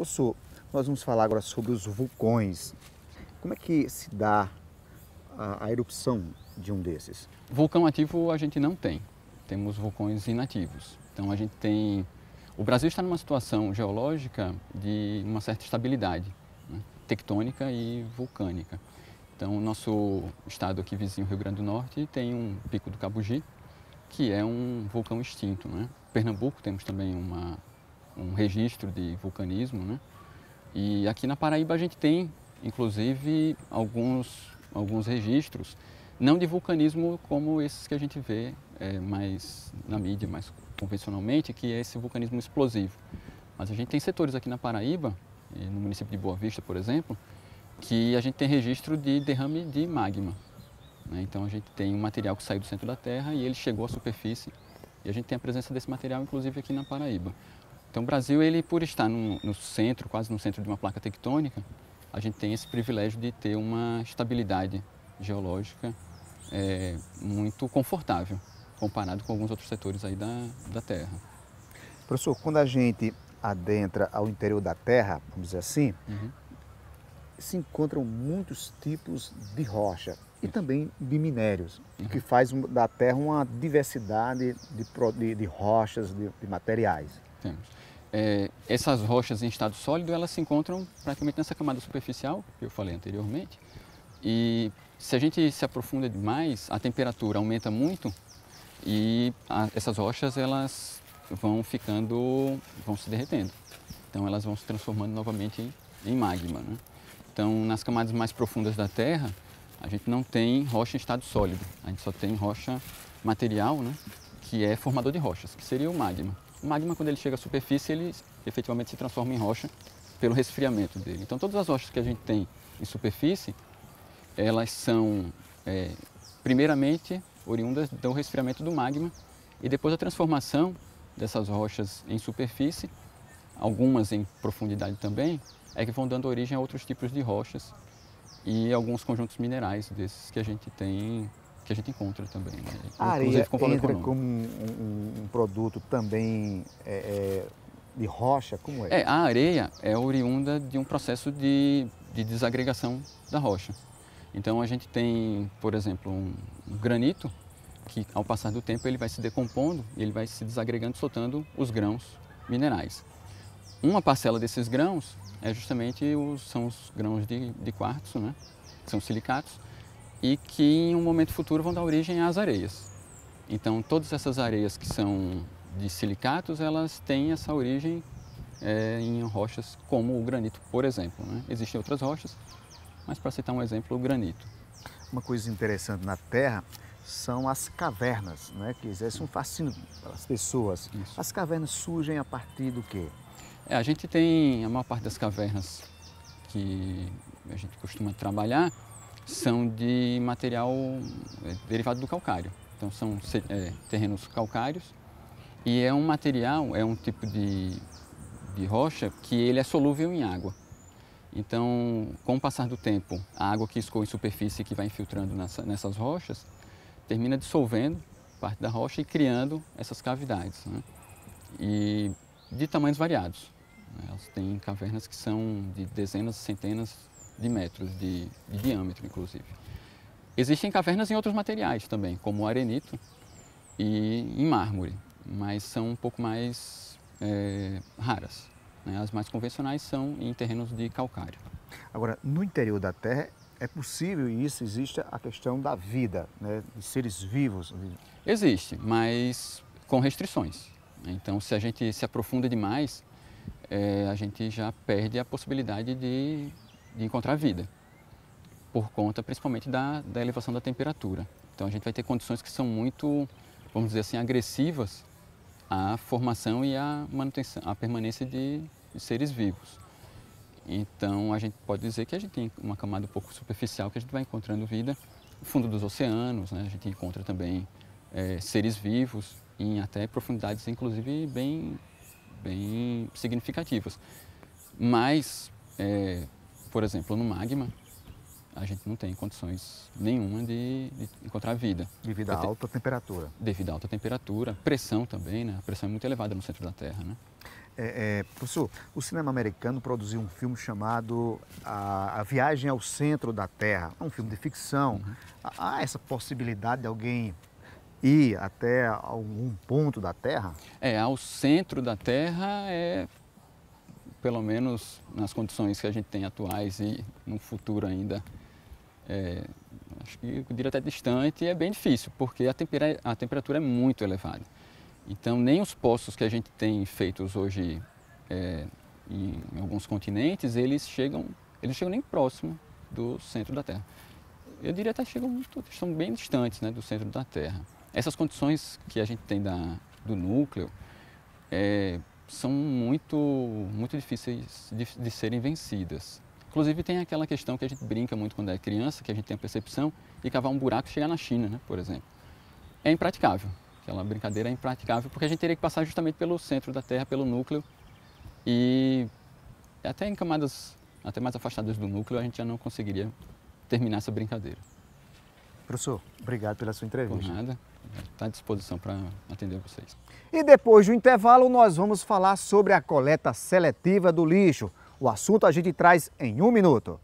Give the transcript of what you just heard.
Professor, nós vamos falar agora sobre os vulcões. Como é que se dá a erupção de um desses? Vulcão ativo a gente não tem, temos vulcões inativos. Então a gente tem... O Brasil está numa situação geológica de uma certa estabilidade, né? Tectônica e vulcânica. Então o nosso estado aqui vizinho, Rio Grande do Norte, tem um Pico do Cabugi, que é um vulcão extinto, né? Pernambuco temos também um registro de vulcanismo, né? E aqui na Paraíba a gente tem, inclusive, alguns registros, não de vulcanismo como esses que a gente vê mais na mídia, mais convencionalmente, que é esse vulcanismo explosivo. Mas a gente tem setores aqui na Paraíba, no município de Boa Vista, por exemplo, que a gente tem registro de derrame de magma, né? Então a gente tem um material que saiu do centro da Terra e ele chegou à superfície, e a gente tem a presença desse material, inclusive, aqui na Paraíba. Então o Brasil, ele, por estar no centro, quase no centro de uma placa tectônica, a gente tem esse privilégio de ter uma estabilidade geológica muito confortável, comparado com alguns outros setores aí da Terra. Professor, quando a gente adentra ao interior da Terra, vamos dizer assim, se encontram muitos tipos de rocha e também de minérios, o que faz da Terra uma diversidade de rochas, de materiais. Temos. Essas rochas em estado sólido, elas se encontram praticamente nessa camada superficial, que eu falei anteriormente, e se a gente se aprofunda demais, a temperatura aumenta muito e essas rochas elas vão se derretendo. Então elas vão se transformando novamente em magma, né? Então nas camadas mais profundas da Terra, a gente não tem rocha em estado sólido, a gente só tem rocha material, né, que é formador de rochas, que seria o magma. O magma, quando ele chega à superfície, ele efetivamente se transforma em rocha pelo resfriamento dele. Então todas as rochas que a gente tem em superfície, elas são primeiramente oriundas do resfriamento do magma e depois da transformação dessas rochas em superfície, algumas em profundidade também, é que vão dando origem a outros tipos de rochas e alguns conjuntos minerais desses que a gente tem, que a gente encontra também, né? A Inclusive areia com valor entra econômico. como um produto também de rocha, como é? A areia é oriunda de um processo de desagregação da rocha. Então a gente tem, por exemplo, um granito que ao passar do tempo ele vai se decompondo e ele vai se desagregando, soltando os grãos minerais. Uma parcela desses grãos são os grãos de quartzo, né? São silicatos, e que em um momento futuro vão dar origem às areias. Então todas essas areias que são de silicatos, elas têm essa origem em rochas como o granito, por exemplo, né? Existem outras rochas, mas para citar um exemplo, o granito. Uma coisa interessante na Terra são as cavernas, né, que exercem um fascínio pelas pessoas. Isso. As cavernas surgem a partir do quê? A gente tem a maior parte das cavernas que a gente costuma trabalhar são de material derivado do calcário. Então são terrenos calcários e é um material, é um tipo de rocha que ele é solúvel em água. Então, com o passar do tempo, a água que escoa em superfície que vai infiltrando nessas rochas termina dissolvendo parte da rocha e criando essas cavidades, né? E de tamanhos variados. Elas têm cavernas que são de dezenas, centenas de metros de diâmetro, inclusive. Existem cavernas em outros materiais também, como o arenito e em mármore, mas são um pouco mais raras, né? As mais convencionais são em terrenos de calcário. Agora, no interior da Terra é possível, e isso existe a questão da vida, né, de seres vivos. Existe, mas com restrições. Então, se a gente se aprofunda demais, a gente já perde a possibilidade de encontrar vida, por conta principalmente da elevação da temperatura. Então, a gente vai ter condições que são muito, vamos dizer assim, agressivas à formação e à manutenção, à permanência de seres vivos. Então, a gente pode dizer que a gente tem uma camada um pouco superficial que a gente vai encontrando vida no fundo dos oceanos, né? A gente encontra também seres vivos em até profundidades, inclusive, bem significativas. Mas, por exemplo, no magma, a gente não tem condições nenhuma de encontrar vida. Devido à alta temperatura. Devido à alta temperatura, pressão também, né? A pressão é muito elevada no centro da Terra, né? Professor, o cinema americano produziu um filme chamado A Viagem ao Centro da Terra. É um filme de ficção. Uhum. Há essa possibilidade de alguém ir até algum ponto da Terra? Ao centro da Terra pelo menos nas condições que a gente tem atuais e no futuro ainda, acho que eu diria até distante, é bem difícil, porque a temperatura é muito elevada. Então, nem os poços que a gente tem feitos hoje em alguns continentes, eles chegam nem próximo do centro da Terra. Eu diria até que estão bem distantes, né, do centro da Terra. Essas condições que a gente tem do núcleo são muito difíceis de serem vencidas. Inclusive, tem aquela questão que a gente brinca muito quando é criança, que a gente tem a percepção de cavar um buraco e chegar na China, né, por exemplo. É impraticável. Aquela brincadeira é impraticável, porque a gente teria que passar justamente pelo centro da Terra, pelo núcleo, e até em camadas até mais afastadas do núcleo a gente já não conseguiria terminar essa brincadeira. Professor, obrigado pela sua entrevista. Por nada, está à disposição para atender vocês. E depois do intervalo nós vamos falar sobre a coleta seletiva do lixo. O assunto a gente traz em 1 minuto.